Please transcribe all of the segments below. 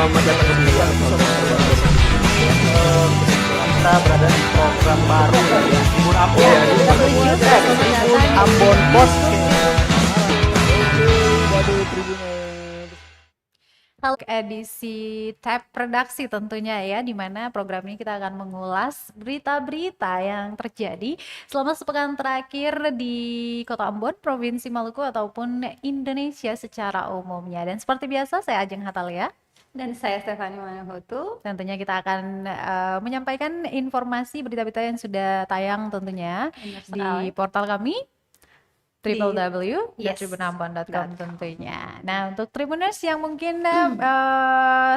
Selamat datang kembali di episode terbaru. Kita berada di program baru ya, Tribun Ambon. Iya, Jadi di kita Tribun berada juga di Tribun ternyata Ambon Bos. Waduh, Tribuners. Halo, edisi Tab Redaksi tentunya ya, di mana program ini kita akan mengulas berita-berita yang terjadi selama sepekan terakhir di Kota Ambon, Provinsi Maluku ataupun Indonesia secara umumnya. Dan seperti biasa saya Ajeng Hatalia. Dan saya Stefani Manahutu. Tentunya kita akan menyampaikan informasi berita-berita yang sudah tayang tentunya Benar di sekali. portal kami Yes. www.tribunambon.com tentunya. Nah, untuk Tribuners yang mungkin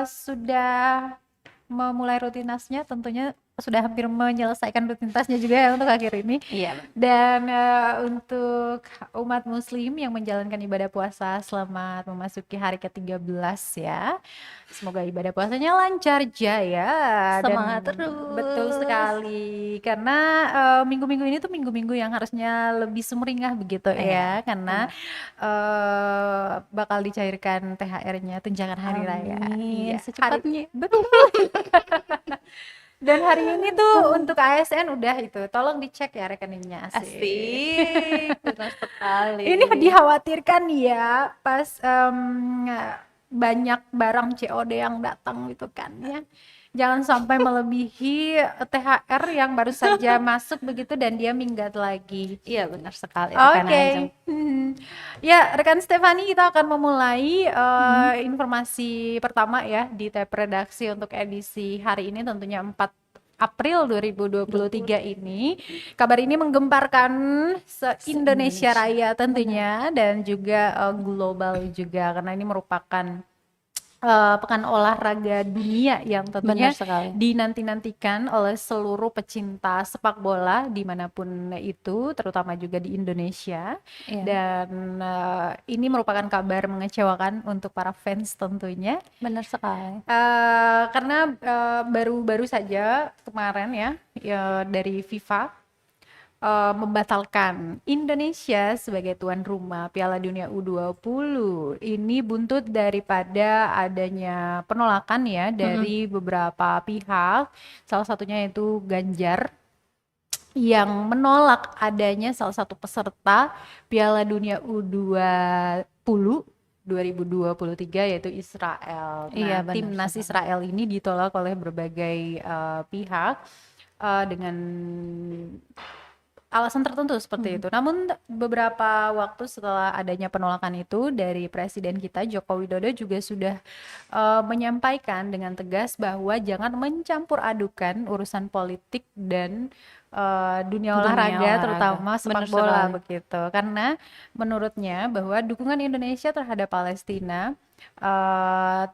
sudah memulai rutinitasnya, tentunya sudah hampir menyelesaikan rutinitasnya juga ya untuk akhir ini. Iya. Dan untuk umat muslim yang menjalankan ibadah puasa selamat memasuki hari ke-13 ya. Semoga ibadah puasanya lancar jaya. Semangat dan terus. Betul sekali. Karena minggu-minggu ini tuh minggu-minggu yang harusnya lebih sumringah begitu ya. Karena bakal dicairkan THR-nya tunjangan hari raya. Amin. Iya, Secepatnya. betul. Dan hari ini tuh untuk ASN udah itu, tolong dicek ya rekeningnya. Asik. Benar sekali. Ini dikhawatirkan ya pas banyak barang COD yang datang gitu kan ya. Jangan sampai melebihi THR yang baru saja masuk begitu dan dia minggat lagi. Iya, benar sekali. Oke. Ya, rekan Stefani, kita akan memulai informasi pertama ya di tab redaksi untuk edisi hari ini, tentunya 4 April 2023 ini. Kabar ini menggemparkan se-Indonesia Raya tentunya dan juga global juga, karena ini merupakan pekan olahraga dunia yang tentunya Benar sekali. dinanti-nantikan oleh seluruh pecinta sepak bola dimanapun itu, terutama juga di Indonesia. Iya. Dan ini merupakan kabar mengecewakan untuk para fans tentunya. Benar sekali. Karena baru-baru saja kemarin ya dari FIFA membatalkan Indonesia sebagai tuan rumah Piala Dunia U20. Ini buntut daripada adanya penolakan ya dari beberapa pihak, salah satunya itu Ganjar, yang menolak adanya salah satu peserta Piala Dunia U20 2023 yaitu Israel. Iya, Nah, benar timnas sekali. Israel ini ditolak oleh berbagai pihak dengan alasan tertentu seperti itu. Namun beberapa waktu setelah adanya penolakan itu dari Presiden kita Joko Widodo juga sudah menyampaikan dengan tegas bahwa jangan mencampur adukan urusan politik dan dunia olahraga, olahraga. terutama sepak Benar bola sekali. begitu. Karena menurutnya bahwa dukungan Indonesia terhadap Palestina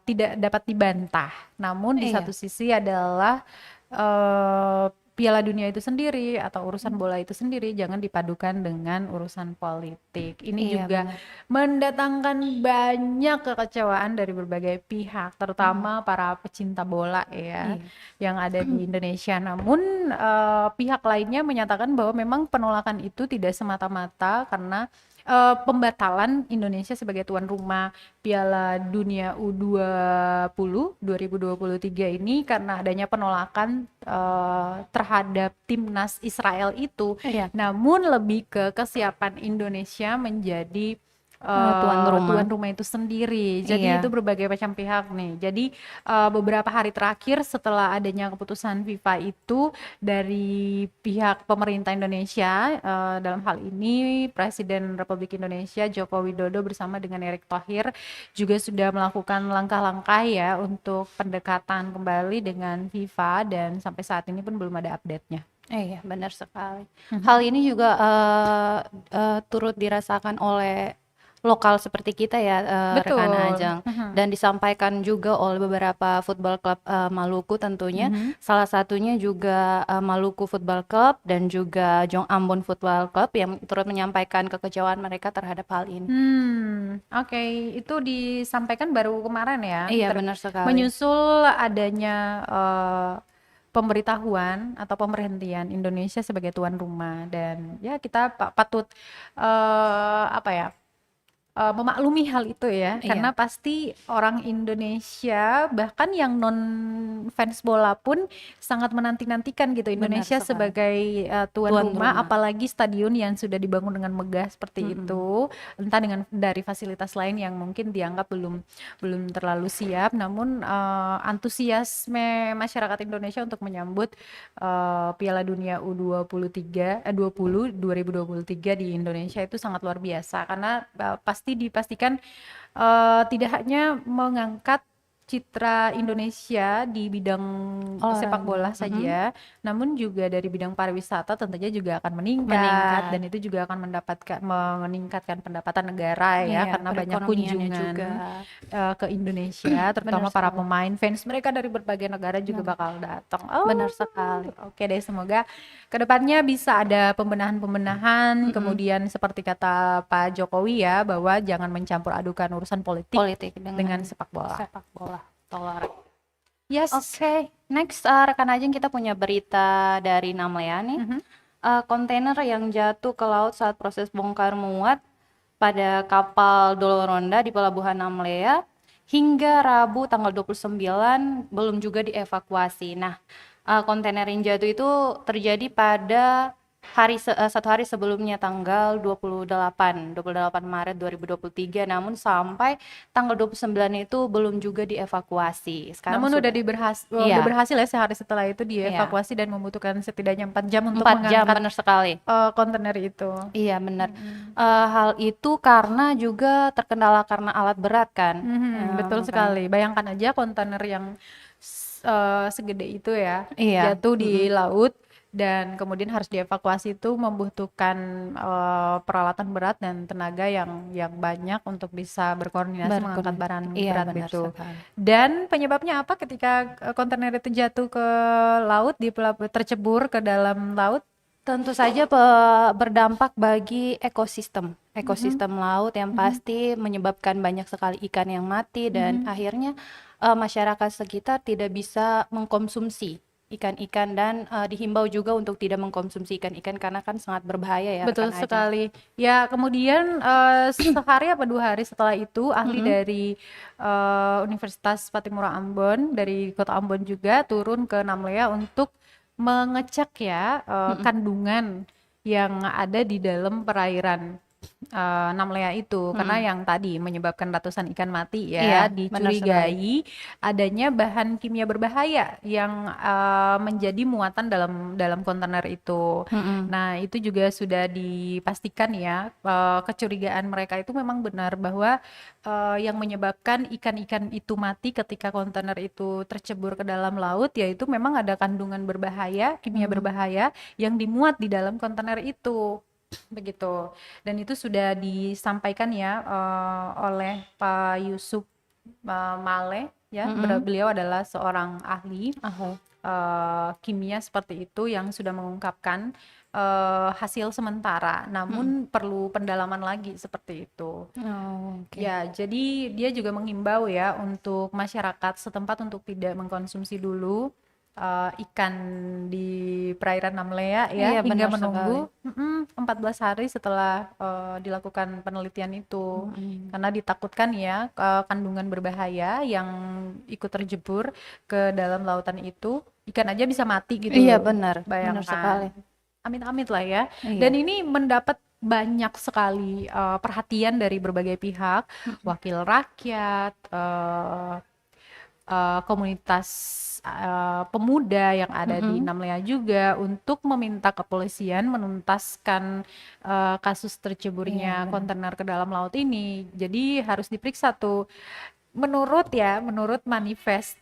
tidak dapat dibantah. Namun di Iya. satu sisi adalah Piala Dunia itu sendiri atau urusan bola itu sendiri jangan dipadukan dengan urusan politik. Ini Iya, juga mendatangkan banyak kekecewaan dari berbagai pihak, terutama para pecinta bola ya Iya. yang ada di Indonesia. Namun pihak lainnya menyatakan bahwa memang penolakan itu tidak semata-mata karena pembatalan Indonesia sebagai tuan rumah Piala Dunia U20 2023 ini karena adanya penolakan terhadap timnas Israel itu. Iya. Namun lebih ke kesiapan Indonesia menjadi Tuan rumah. itu sendiri. Jadi Iya. itu berbagai macam pihak nih. Jadi beberapa hari terakhir setelah adanya keputusan FIFA itu dari pihak pemerintah Indonesia, dalam hal ini Presiden Republik Indonesia Joko Widodo bersama dengan Erick Thohir juga sudah melakukan langkah-langkah ya untuk pendekatan kembali dengan FIFA, dan sampai saat ini pun belum ada update-nya. Iya, benar sekali. Hal ini juga turut dirasakan oleh lokal seperti kita ya, Betul. rekan Ajeng. Dan disampaikan juga oleh beberapa football club Maluku tentunya. Salah satunya juga Maluku Football Club dan juga Jong Ambon Football Club yang turut menyampaikan kekecewaan mereka terhadap hal ini. Oke, itu disampaikan baru kemarin ya. Iya, benar sekali. Menyusul adanya pemberitahuan atau pemberhentian Indonesia sebagai tuan rumah, dan ya kita patut memaklumi hal itu ya, Iya. karena pasti orang Indonesia bahkan yang non fans bola pun sangat menanti-nantikan gitu Indonesia sekali. sebagai tuan Tuan rumah, rumah. apalagi stadion yang sudah dibangun dengan megah seperti itu, entah dengan dari fasilitas lain yang mungkin dianggap belum terlalu siap, namun antusiasme masyarakat Indonesia untuk menyambut Piala Dunia U23 2023 di Indonesia itu sangat luar biasa, karena pasti dipastikan tidak hanya mengangkat citra Indonesia di bidang sepak bola saja, namun juga dari bidang pariwisata tentunya juga akan meningkat, dan itu juga akan meningkatkan pendapatan negara ya, Iya, karena banyak perekonomiannya kunjungan juga. ke Indonesia, terutama Benar para sekali. pemain fans mereka dari berbagai negara juga bakal datang. Benar sekali. Oke deh, semoga kedepannya bisa ada pembenahan-pembenahan, kemudian seperti kata Pak Jokowi ya, bahwa jangan mencampur adukan urusan politik dengan sepak bola. sepak bola atau olahraga. Yes. Oke, next rekan Ajeng, kita punya berita dari Namlea nih. Kontainer yang jatuh ke laut saat proses bongkar muat pada kapal Doloronda di Pelabuhan Namlea hingga Rabu tanggal 29 belum juga dievakuasi. Nah, kontainer yang jatuh itu terjadi pada satu hari sebelumnya, tanggal 28 Maret 2023, namun sampai tanggal 29 itu belum juga dievakuasi. Sekarang Namun udah Iya. udah berhasil ya sehari setelah itu dievakuasi dan membutuhkan setidaknya 4 jam untuk 4 jam, mengangkat benar sekali. kontainer itu. Iya, benar. Hal itu karena juga terkendala karena alat berat kan. Betul sekali. Bayangkan aja kontainer yang segede itu ya, Iya. jatuh di laut dan kemudian harus dievakuasi, itu membutuhkan peralatan berat dan tenaga yang banyak untuk bisa berkoordinasi mengangkat barang Iya, berat benar itu. sekali. Dan penyebabnya apa ketika kontainer itu jatuh ke laut, tercebur ke dalam laut? Tentu saja berdampak bagi ekosistem laut yang pasti menyebabkan banyak sekali ikan yang mati, dan akhirnya masyarakat sekitar tidak bisa mengkonsumsi ikan-ikan, dan dihimbau juga untuk tidak mengkonsumsi ikan-ikan karena kan sangat berbahaya ya. Betul rekan Ajeng. sekali. Ya, kemudian sehari apa 2 hari setelah itu, ahli dari Universitas Patimura Ambon, dari Kota Ambon juga turun ke Namlea untuk mengecek ya kandungan yang ada di dalam perairan Namlea itu, karena yang tadi menyebabkan ratusan ikan mati ya, Iya, benar dicurigai adanya bahan kimia berbahaya yang menjadi muatan dalam kontainer itu. Nah, itu juga sudah dipastikan ya, kecurigaan mereka itu memang benar bahwa yang menyebabkan ikan-ikan itu mati ketika kontainer itu tercebur ke dalam laut, yaitu memang ada kandungan berbahaya, kimia berbahaya yang dimuat di dalam kontainer itu. Begitu. Dan itu sudah disampaikan ya oleh Pak Yusuf Male ya. Beliau adalah seorang ahli kimia seperti itu yang sudah mengungkapkan hasil sementara, namun perlu pendalaman lagi seperti itu. Ya, jadi dia juga menghimbau ya untuk masyarakat setempat untuk tidak mengkonsumsi dulu ikan di perairan Namlea ya, Iya, hingga benar menunggu 14 hari setelah dilakukan penelitian itu, karena ditakutkan ya kandungan berbahaya yang ikut terjebur ke dalam lautan itu, ikan aja bisa mati gitu. Iya, benar. Bayangkan. Benar sekali. Amit-amit lah ya. Iya. Dan ini mendapat banyak sekali perhatian dari berbagai pihak, wakil rakyat, komunitas pemuda yang ada di Namlea juga, untuk meminta kepolisian menuntaskan kasus terceburnya kontainer ke dalam laut ini. Jadi harus diperiksa tuh. Menurut manifest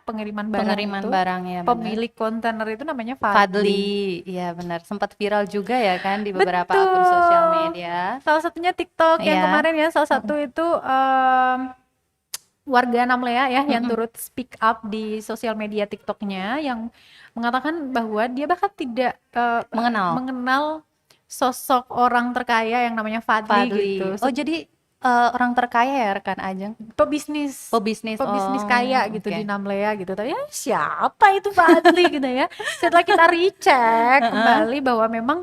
pengiriman barang itu, ya, pemilik kontainer itu namanya Fadli. Iya, benar. Sempat viral juga ya kan di beberapa Betul. akun sosial media. Salah satunya TikTok yang Iya. kemarin ya, salah satu itu warga Namlea ya yang turut speak up di sosial media TikToknya, yang mengatakan bahwa dia bahkan tidak mengenal sosok orang terkaya yang namanya Fadli gitu. Oh, jadi orang terkaya ya rekan Ajeng? Pebisnis kaya gitu oke. di Namlea gitu. Tapi ya siapa itu Fadli gitu ya. Setelah kita recheck kembali bahwa memang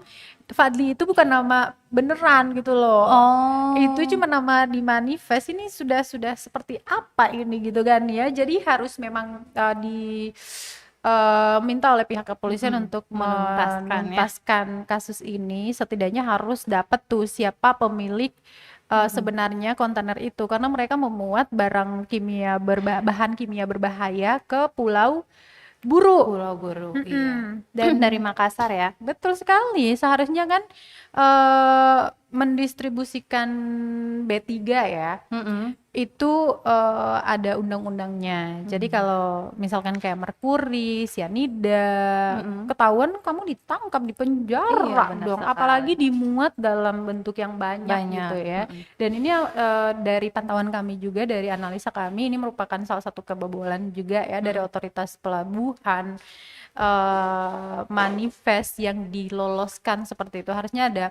Fadli itu bukan nama beneran gitu loh. Oh. Itu cuma nama di manifest. Ini sudah seperti apa ini gitu kan ya. Jadi harus memang minta oleh pihak kepolisian untuk Menuntaskan ya. menuntaskan kasus ini. Setidaknya harus dapat tuh siapa pemilik sebenarnya kontainer itu, karena mereka memuat barang bahan kimia berbahaya ke Pulau Buru. Pulau Buru. Iya. Mm-mm. Dan dari Makassar ya. Betul sekali. Seharusnya kan mendistribusikan B3 ya. Itu ada undang-undangnya. Jadi kalau misalkan kayak merkuri, sianida, ketahuan kamu ditangkap, Iya, dipenjara benar dong. sekali. Apalagi dimuat dalam bentuk yang banyak gitu ya. Dan ini dari pantauan kami juga, dari analisa kami, ini merupakan salah satu kebobolan juga ya dari otoritas pelabuhan. Manifest yang diloloskan seperti itu harusnya ada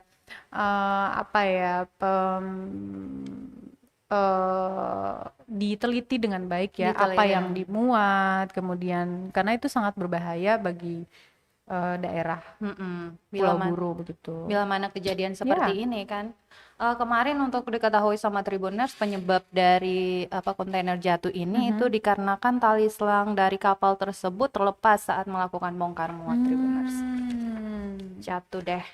diteliti dengan baik ya, apa Diteliti. yang dimuat, kemudian karena itu sangat berbahaya bagi daerah Pulau Buru begitu. Bila mana kejadian seperti ini kan. Kemarin untuk diketahui sama Tribuners, penyebab dari kontainer jatuh ini itu dikarenakan tali selang dari kapal tersebut terlepas saat melakukan bongkar muat. Tribuners jatuh deh.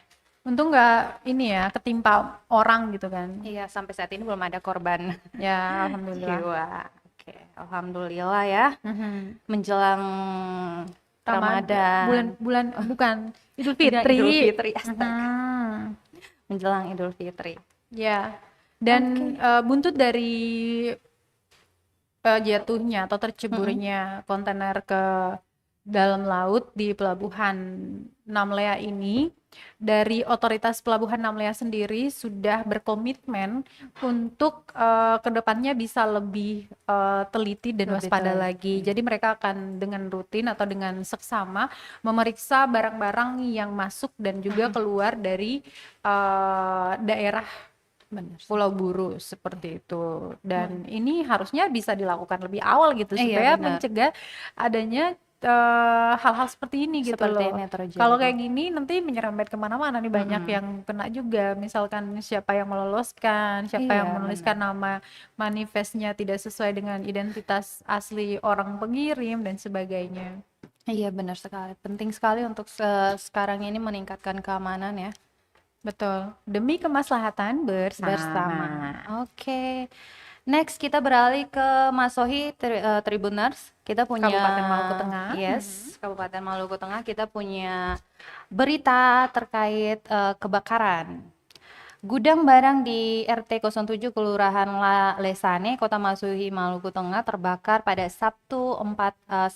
Untung nggak ini ya ketimpa orang gitu kan. Iya, sampai saat ini belum ada korban Ya alhamdulillah. jiwa. Oke, alhamdulillah ya. Menjelang Ramadan, bulan bukan Idul Idul Fitri. Fitri, astaga. Menjelang Idul Fitri. Ya, dan buntut dari jatuhnya atau terceburnya kontainer ke dalam laut di pelabuhan Namlea ini, dari otoritas pelabuhan Namlea sendiri sudah berkomitmen untuk kedepannya bisa lebih teliti dan Lebih waspada teliti. lagi. Jadi mereka akan dengan rutin atau dengan seksama memeriksa barang-barang yang masuk dan juga keluar dari daerah Pulau Buru seperti itu. Dan ini harusnya bisa dilakukan lebih awal gitu Iya, supaya benar. mencegah adanya hal-hal seperti ini gitu Seperti loh. ini terjadi. Kalau kayak gini nanti menyerempet kemana-mana nih, banyak yang kena juga. Misalkan siapa yang meloloskan, siapa Iya, yang menuliskan nama manifestnya tidak sesuai dengan identitas asli orang pengirim dan sebagainya. Iya, benar sekali. Penting sekali untuk sekarang ini meningkatkan keamanan ya. Betul. Demi kemaslahatan Bersama. Oke. Next kita beralih ke Masohi Tribuners. Kita punya Kabupaten Maluku Tengah. Yes, Kabupaten Maluku Tengah. Kita punya berita terkait kebakaran. Gudang barang di RT 07 Kelurahan Lesane, Kota Masohi, Maluku Tengah terbakar pada Sabtu 1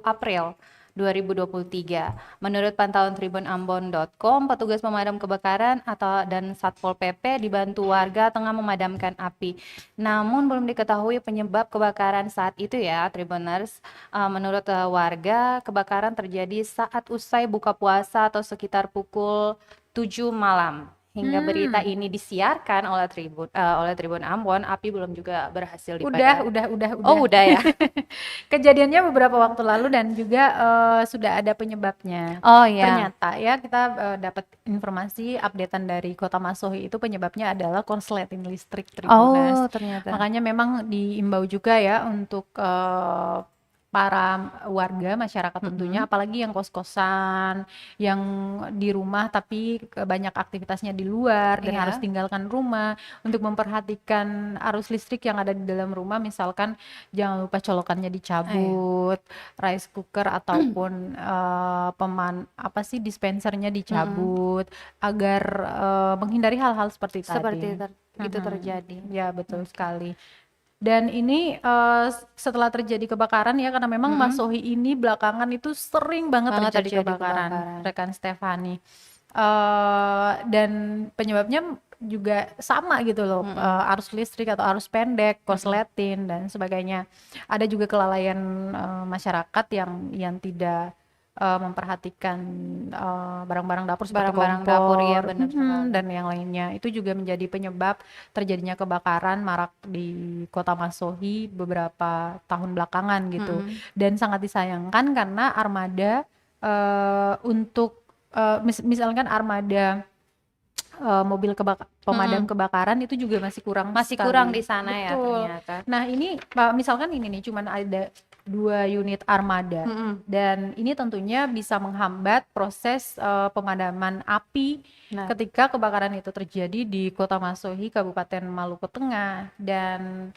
April 2023. Menurut pantauan tribunambon.com, petugas pemadam kebakaran dan Satpol PP dibantu warga tengah memadamkan api. Namun belum diketahui penyebab kebakaran saat itu ya, Tribuners. Menurut warga, kebakaran terjadi saat usai buka puasa atau sekitar pukul 7 malam. Hingga berita ini disiarkan oleh Tribun Ambon, api belum juga berhasil dipadamkan. Udah. Oh, udah ya. Kejadiannya beberapa waktu lalu dan juga sudah ada penyebabnya. Oh ya. Ternyata ya kita dapat informasi updatean dari Kota Masohi itu penyebabnya adalah korsleting listrik Tribuners. Oh, ternyata. Makanya memang diimbau juga ya untuk para warga masyarakat tentunya, apalagi yang kos-kosan, yang di rumah tapi banyak aktivitasnya di luar dan harus tinggalkan rumah, untuk memperhatikan arus listrik yang ada di dalam rumah. Misalkan jangan lupa colokannya dicabut, rice cooker ataupun dispensernya dicabut, agar menghindari hal-hal seperti tadi. Itu terjadi. Ya, betul sekali. Dan ini setelah terjadi kebakaran ya, karena memang Masohi ini belakangan itu sering banget terjadi kebakaran, rekan Stefani. Dan penyebabnya juga sama gitu loh, arus listrik atau arus pendek, korsleting dan sebagainya. Ada juga kelalaian masyarakat yang tidak memperhatikan barang-barang dapur seperti kompor, ya, benar dan yang lainnya. Itu juga menjadi penyebab terjadinya kebakaran marak di Kota Masohi beberapa tahun belakangan gitu. Dan sangat disayangkan karena armada untuk misalkan armada mobil pemadam kebakaran itu juga masih kurang Masih sekali. kurang di sana ya Betul. ternyata. Nah ini misalkan ini nih cuman ada 2 unit armada dan ini tentunya bisa menghambat proses pemadaman api Nah. ketika kebakaran itu terjadi di Kota Masohi, Kabupaten Maluku Tengah. Dan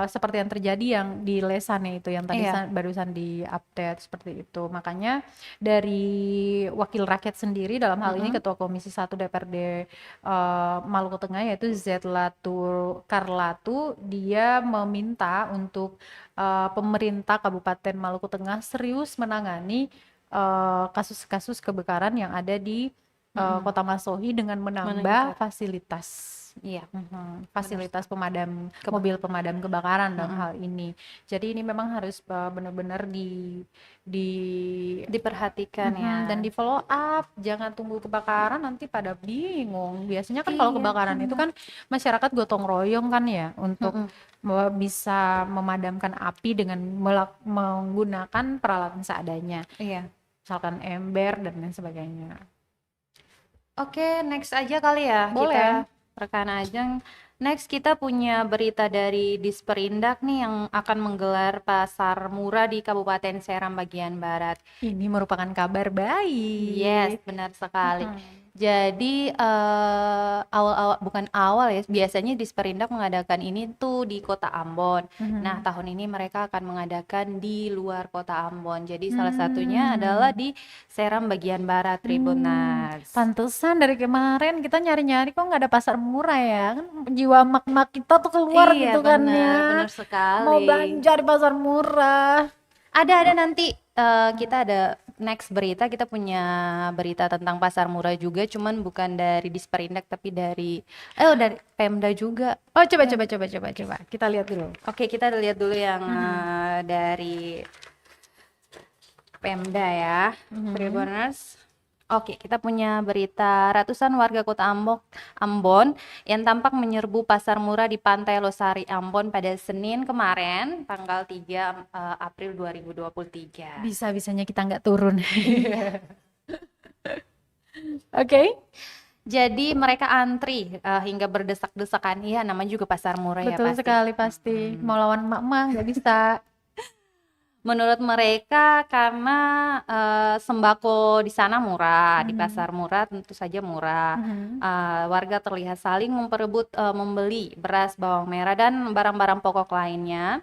seperti yang terjadi yang di Lesane itu yang tadi Iya. barusan di-update seperti itu. Makanya dari wakil rakyat sendiri dalam hal ini Ketua Komisi 1 DPRD Maluku Tengah yaitu Zetlatur Karlatu, dia meminta untuk pemerintah Kabupaten Maluku Tengah serius menangani kasus-kasus kebakaran yang ada di Kota Masohi dengan menambah fasilitas. Iya. Fasilitas mobil pemadam kebakaran dalam hal ini. Jadi ini memang harus benar-benar Diperhatikan ya. dan di follow up. Jangan tunggu kebakaran nanti pada bingung. Biasanya kan kalau kebakaran itu kan masyarakat gotong royong kan ya untuk bisa memadamkan api dengan menggunakan peralatan seadanya. Iya. Misalkan ember dan lain sebagainya. Oke, next aja kali ya. Boleh. Kita rekan Ajeng. Next kita punya berita dari Disperindak nih yang akan menggelar pasar murah di Kabupaten Seram bagian barat. Ini merupakan kabar baik. Yes, benar sekali. Jadi bukan awal ya, biasanya Disperindak mengadakan ini tuh di Kota Ambon. Nah, tahun ini mereka akan mengadakan di luar Kota Ambon. Jadi salah satunya adalah di Seram bagian barat, Tribuners. Pantesan dari kemarin kita nyari-nyari kok nggak ada pasar murah ya. Kan jiwa mak-mak kita tuh keluar Iya, gitu kan ya. benar sekali. Mau belanja di pasar murah. Ada nanti kita ada next berita, kita punya berita tentang pasar murah juga, cuman bukan dari Disperindak tapi dari Pemda juga. Oh, coba. Kita lihat dulu. Oke, kita lihat dulu yang dari Pemda ya, Tribuners. Oke, kita punya berita ratusan warga Kota Ambon yang tampak menyerbu pasar murah di Pantai Losari Ambon pada Senin kemarin, tanggal 3 April 2023. Bisa-bisanya kita nggak turun. Oke. Jadi mereka antri hingga berdesak-desakan. Iya, namanya juga pasar murah ya Betul pasti. sekali pasti. Mau lawan emak-emak nggak bisa. Menurut mereka karena sembako di sana murah, di pasar murah tentu saja murah. Warga terlihat saling memperebut membeli beras, bawang merah dan barang-barang pokok lainnya.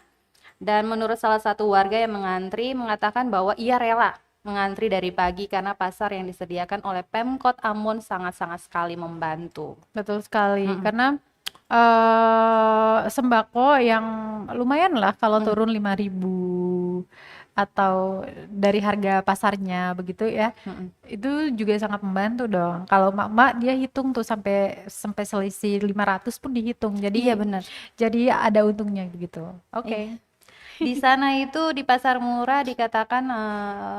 Dan menurut salah satu warga yang mengantri mengatakan bahwa ia rela mengantri dari pagi karena pasar yang disediakan oleh Pemkot Ambon sangat-sangat sekali membantu. Betul sekali, karena sembako yang lumayan lah kalau turun 5.000 atau dari harga pasarnya begitu ya, itu juga sangat membantu dong. Kalau mak-mak dia hitung tuh sampai selisih 500 pun dihitung, jadi Iya benar. jadi ada untungnya gitu. Oke. Di sana itu di pasar murah dikatakan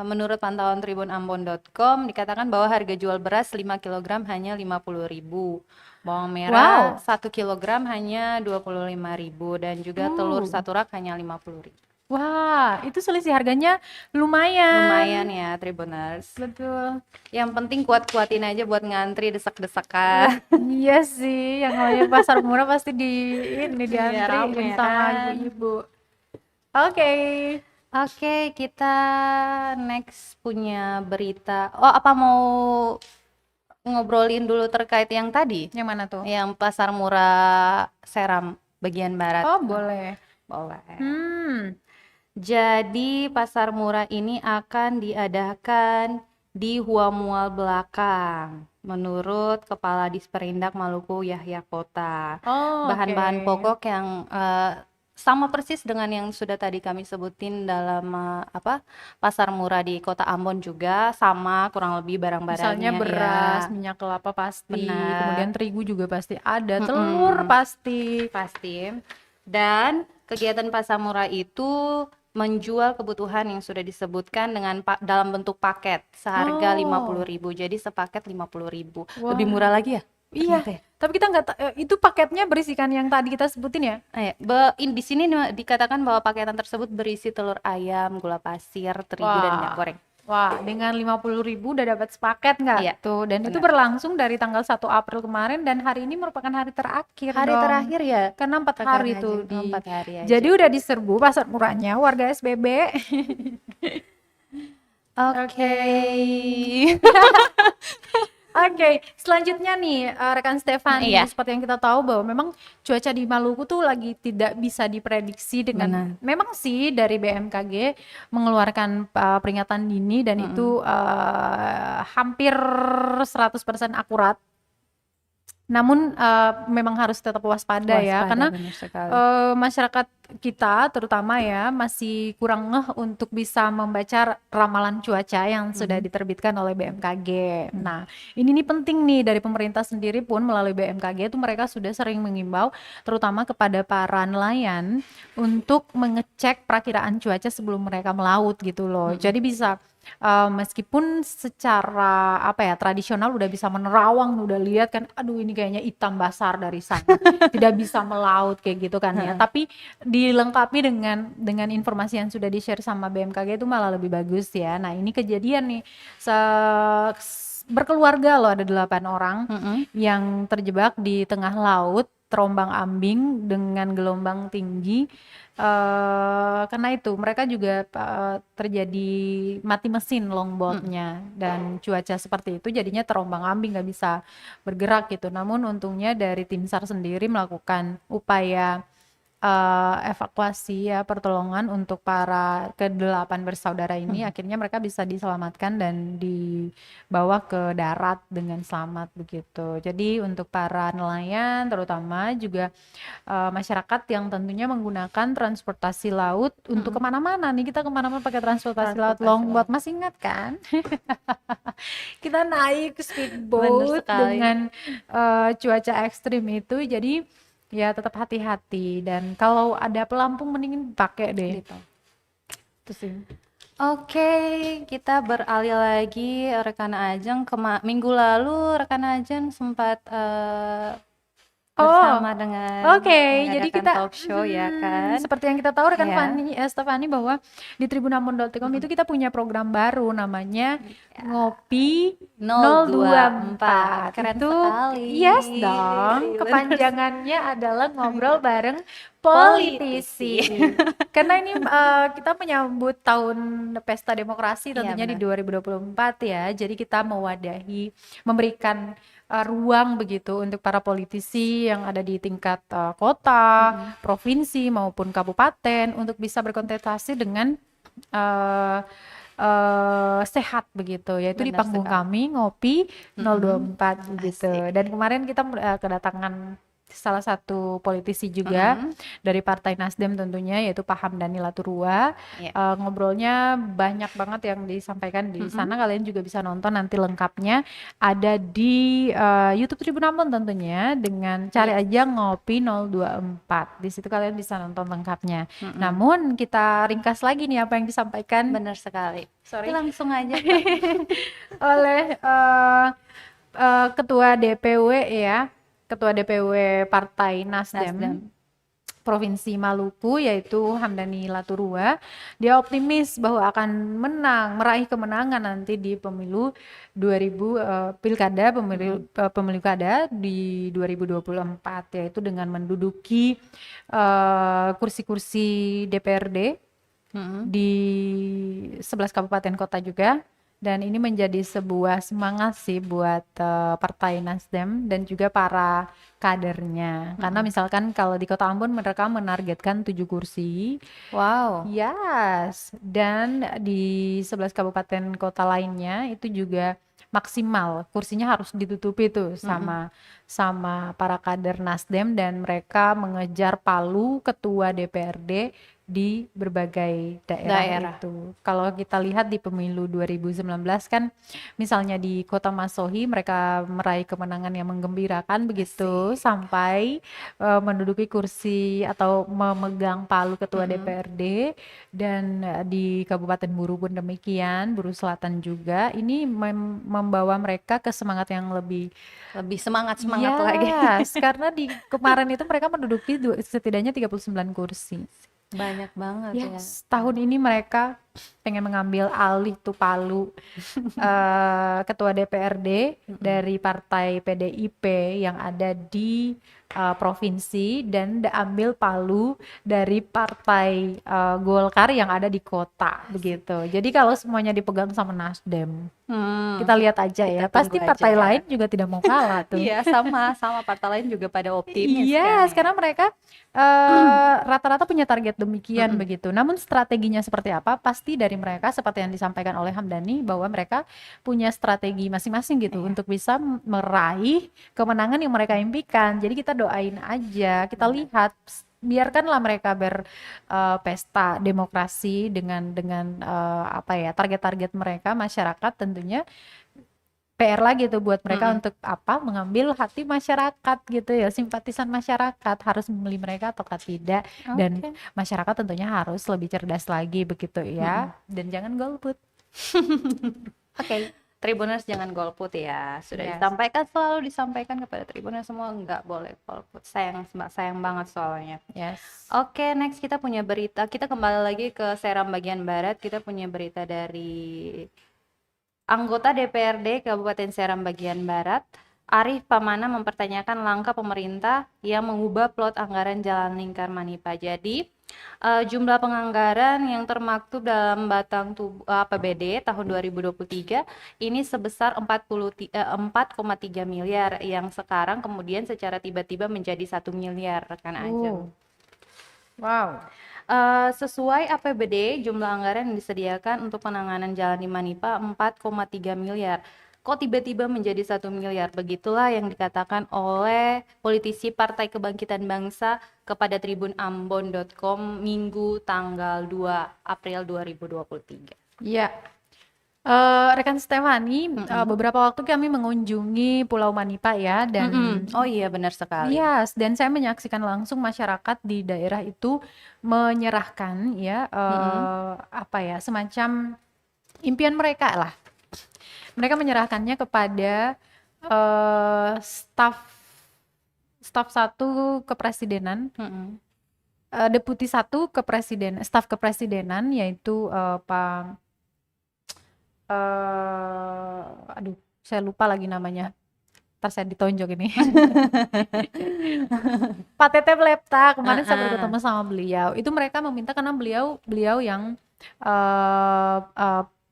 menurut pantauan tribunambon.com dikatakan bahwa harga jual beras 5 kg hanya 50.000. Bawang merah 1 kg hanya 25.000 dan juga telur satu rak hanya 50.000. Wah, itu selisih harganya lumayan. Lumayan ya Tribuners. Betul. Yang penting kuat-kuatin aja buat ngantri desak-desakan. Iya sih, yang namanya pasar murah pasti diantriin rame sama kan. ibu-ibu. Oke. Oke, kita next punya berita. Oh, apa mau ngobrolin dulu terkait yang tadi? Yang mana tuh? Yang pasar murah Seram bagian barat. Oh, boleh. Boleh. Jadi pasar murah ini akan diadakan di Huamual Belakang. Menurut Kepala Disperindak Maluku Yahya Kota. Oh, Bahan-bahan oke. pokok yang sama persis dengan yang sudah tadi kami sebutin dalam pasar murah di Kota Ambon juga sama kurang lebih barang-barangnya Misalnya beras, ya. minyak kelapa pasti, Benar. kemudian terigu juga pasti ada, telur pasti. Pasti. Dan kegiatan pasar murah itu menjual kebutuhan yang sudah disebutkan dengan dalam bentuk paket seharga 50.000. Jadi sepaket 50.000. Wah. Lebih murah lagi ya? Iya. Ternyata ya? Tapi kita nggak itu paketnya berisikan yang tadi kita sebutin ya? Di sini dikatakan bahwa paketan tersebut berisi telur ayam, gula pasir, terigu dan minyak goreng. Wah, dengan 50.000 udah dapat sepaket nggak Iya, tuh? Dan itu benar. berlangsung dari tanggal 1 April kemarin dan hari ini merupakan hari terakhir Hari dong. terakhir ya? Karena 4 Rekan hari Haji. tuh Oh, 4 hari aja. jadi udah diserbu pasar murahnya warga SBB. Oke. Oke, selanjutnya nih rekan Stefani, Iya. seperti yang kita tahu bahwa memang cuaca di Maluku tuh lagi tidak bisa diprediksi dengan Benar. memang sih dari BMKG mengeluarkan peringatan dini dan itu hampir 100% akurat. Namun memang harus tetap waspada ya, karena benar sekali. masyarakat kita terutama ya masih kurang ngeh untuk bisa membaca ramalan cuaca yang sudah diterbitkan oleh BMKG. Nah, ini nih penting nih dari pemerintah sendiri pun melalui BMKG itu mereka sudah sering mengimbau terutama kepada para nelayan untuk mengecek perakiraan cuaca sebelum mereka melaut gitu loh. Jadi bisa meskipun secara apa ya tradisional udah bisa menerawang, udah lihat kan, aduh ini kayaknya hitam basar dari sana, tidak bisa melaut kayak gitu kan ya. Tapi dilengkapi dengan informasi yang sudah di-share sama BMKG itu malah lebih bagus ya. Nah ini kejadian nih berkeluarga loh, ada 8 orang yang terjebak di tengah laut terombang-ambing dengan gelombang tinggi. Karena itu mereka juga terjadi mati mesin longboatnya dan cuaca seperti itu jadinya terombang-ambing nggak bisa bergerak gitu. Namun untungnya dari tim SAR sendiri melakukan upaya evakuasi ya pertolongan untuk para ke-8 bersaudara ini. Akhirnya mereka bisa diselamatkan dan dibawa ke darat dengan selamat begitu. Jadi untuk para nelayan terutama juga masyarakat yang tentunya menggunakan transportasi laut untuk kemana-mana nih, kita kemana-mana pakai transportasi laut longboat, masih ingat kan? Kita naik speedboat dengan cuaca ekstrim itu, jadi ya tetap hati-hati dan kalau ada pelampung mendingin pakai deh. Itu sih. Oke, kita beralih lagi rekan Ajeng. Minggu lalu rekan Ajeng sempat bersama dengan jadi mengadakan kita talk show ya kan. seperti yang kita tahu rekan Iya. Stefani bahwa di tribunambon.com itu kita punya program baru namanya Ngopi 024. Keren Itu sekali. yes dong, kepanjangannya adalah ngobrol bareng politisi. Karena ini kita menyambut tahun pesta demokrasi tentunya di 2024 ya. Jadi kita mewadahi, memberikan ruang begitu untuk para politisi yang ada di tingkat kota, provinsi maupun kabupaten untuk bisa berkontestasi dengan sehat begitu, yaitu di Benar panggung sekali. kami Ngopi 024 gitu. Dan kemarin kita kedatangan salah satu politisi juga dari Partai Nasdem tentunya, yaitu Pak Hamdani Laturua. Ngobrolnya banyak banget yang disampaikan di sana. Kalian juga bisa nonton nanti lengkapnya ada di YouTube Tribun Ambon tentunya, dengan cari aja Ngopi 024. Di situ kalian bisa nonton lengkapnya. Namun kita ringkas lagi nih apa yang disampaikan. Benar sekali. Sorry. Langsung aja. Oleh Ketua DPW ya, Ketua DPW Partai Nasdem Provinsi Maluku, yaitu Hamdani Laturua. Dia optimis bahwa akan meraih kemenangan nanti di pemilu 2000 pemilu kada di 2024, yaitu dengan menduduki kursi-kursi DPRD di 11 kabupaten kota juga. Dan ini menjadi sebuah semangat sih buat Partai Nasdem dan juga para kadernya. Karena misalkan kalau di Kota Ambon mereka menargetkan 7 kursi. Wow. Yes. Dan di 11 kabupaten kota lainnya itu juga maksimal kursinya harus ditutupi tuh sama para kader Nasdem, dan mereka mengejar palu ketua DPRD di berbagai daerah itu. Kalau kita lihat di pemilu 2019 kan misalnya di Kota Masohi mereka meraih kemenangan yang menggembirakan begitu sampai menduduki kursi atau memegang palu ketua DPRD, dan di Kabupaten Buru pun demikian, Buru Selatan juga. Ini membawa mereka ke semangat yang lebih semangat lagi. Karena di kemarin itu mereka menduduki setidaknya 39 kursi. Banyak banget ya. Tahun ini mereka pengen mengambil alih tuh palu ketua DPRD dari partai PDIP yang ada di provinsi dan ambil palu dari partai Golkar yang ada di kota begitu. Jadi kalau semuanya dipegang sama Nasdem, kita lihat aja ya. Kita Pasti tunggu partai aja. lain juga tidak mau kalah tuh. Iya, sama partai lain juga pada optimis Iya, kan ya. karena mereka rata-rata punya target demikian begitu. Namun strateginya seperti apa? Pasti dari mereka seperti yang disampaikan oleh Hamdani bahwa mereka punya strategi masing-masing gitu untuk bisa meraih kemenangan yang mereka impikan. Jadi kita doain aja, kita lihat biarkanlah mereka berpesta demokrasi dengan apa ya target-target mereka masyarakat tentunya. PR lagi tuh buat mereka untuk apa mengambil hati masyarakat gitu ya, simpatisan masyarakat harus memilih mereka atau tidak, dan masyarakat tentunya harus lebih cerdas lagi begitu ya, dan jangan golput. Oke. Tribuners jangan golput ya. Sudah Yes. disampaikan, selalu disampaikan kepada Tribuners semua nggak boleh golput. Sayang banget soalnya. Yes. Oke, next kita punya berita. Kita kembali lagi ke Seram bagian barat. Kita punya berita dari anggota DPRD Kabupaten Seram bagian barat. Arif Pamana mempertanyakan langkah pemerintah yang mengubah plot anggaran Jalan Lingkar Manipa. Jadi, jumlah penganggaran yang termaktub dalam batang tubuh APBD tahun 2023 ini sebesar 4,3 miliar yang sekarang kemudian secara tiba-tiba menjadi 1 miliar, rekan Ajeng. Wow. Sesuai APBD, jumlah anggaran yang disediakan untuk penanganan jalan di Manipa 4,3 miliar. Kok tiba-tiba menjadi 1 miliar? Begitulah yang dikatakan oleh politisi Partai Kebangkitan Bangsa kepada tribunambon.com Minggu tanggal 2 April 2023. Iya. Rekan Stefani, beberapa waktu kami mengunjungi Pulau Manipa ya, dan Oh iya, benar sekali. yes, dan saya menyaksikan langsung masyarakat di daerah itu menyerahkan ya apa ya semacam impian mereka lah. Mereka menyerahkannya kepada staf 1 kepresidenan, deputi 1 kepresiden, staf kepresidenan yaitu Pak aduh saya lupa lagi namanya. Ntar saya ditonjok ini. Pak Tetep Lepta, kemarin saya baru ketemu sama beliau. Itu mereka meminta karena beliau yang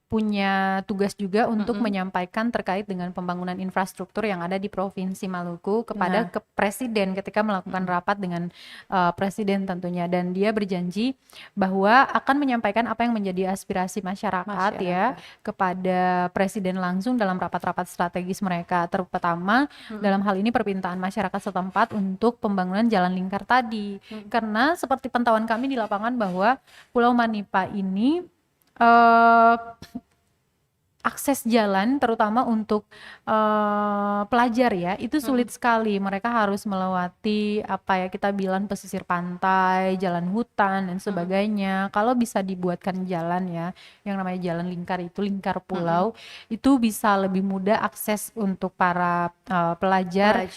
punya tugas juga untuk menyampaikan terkait dengan pembangunan infrastruktur yang ada di Provinsi Maluku kepada Presiden ketika melakukan rapat dengan Presiden tentunya, dan dia berjanji bahwa akan menyampaikan apa yang menjadi aspirasi masyarakat ya kepada Presiden langsung dalam rapat-rapat strategis mereka, terutama dalam hal ini permintaan masyarakat setempat untuk pembangunan jalan lingkar tadi, karena seperti pantauan kami di lapangan bahwa Pulau Manipa ini akses jalan terutama untuk pelajar ya itu sulit sekali. Mereka harus melewati apa ya kita bilang pesisir pantai, jalan hutan dan sebagainya. Kalau bisa dibuatkan jalan ya yang namanya jalan lingkar itu lingkar pulau itu bisa lebih mudah akses untuk para pelajar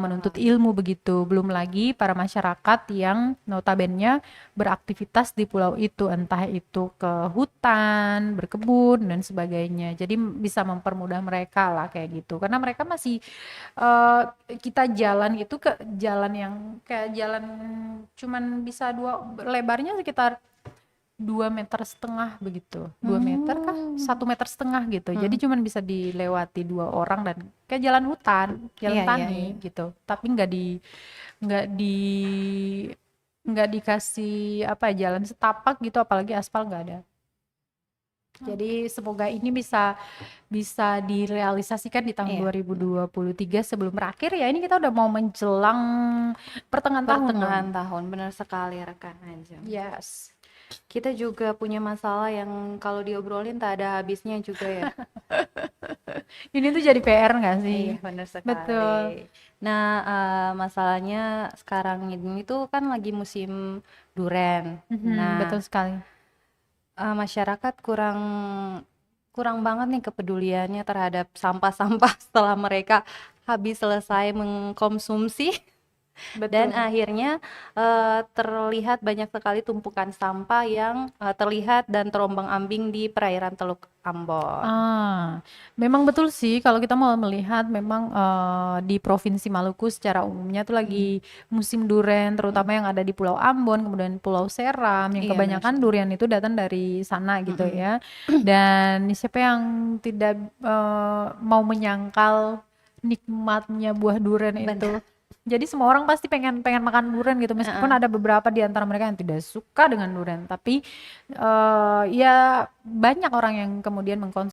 menuntut ilmu begitu. Belum lagi para masyarakat yang notabene beraktivitas di pulau itu, entah itu ke hutan, berkebun dan sebagainya. Jadi bisa mempermudah mereka lah kayak gitu. Karena mereka masih kita jalan itu ke jalan yang kayak jalan cuman bisa lebarnya sekitar 2,5 meter begitu. 2 meter kah? 1,5 meter gitu. Jadi cuman bisa dilewati 2 orang dan kayak jalan hutan, jalan tani gitu. Tapi nggak dikasih apa jalan setapak gitu, apalagi aspal nggak ada. Jadi semoga ini bisa direalisasikan di tahun 2023 sebelum berakhir ya. Ini kita udah mau menjelang pertengahan tahun. Benar sekali rekan Ajeng. Yes. Kita juga punya masalah yang kalau diobrolin tak ada habisnya juga ya. Ini tuh jadi PR nggak sih? Iya, benar sekali. Betul. Nah, masalahnya sekarang ini tuh kan lagi musim duren. Nah, betul sekali. Masyarakat kurang banget nih kepeduliannya terhadap sampah-sampah setelah mereka habis selesai mengkonsumsi Dan Betul. akhirnya terlihat banyak sekali tumpukan sampah yang terlihat dan terombang-ambing di perairan Teluk Ambon. Memang betul sih kalau kita mau melihat memang di Provinsi Maluku secara umumnya tuh lagi musim duren, terutama yang ada di Pulau Ambon, kemudian Pulau Seram, yang Iya, benar kebanyakan sekali. durian itu datang dari sana gitu Mm-mm. ya. Dan siapa yang tidak mau menyangkal nikmatnya buah durian itu. Benar. Jadi semua orang pasti pengen pengen makan durian gitu, meskipun Heeh. ada beberapa di antara mereka yang tidak suka dengan durian, tapi ya banyak orang yang kemudian mengkonsumsi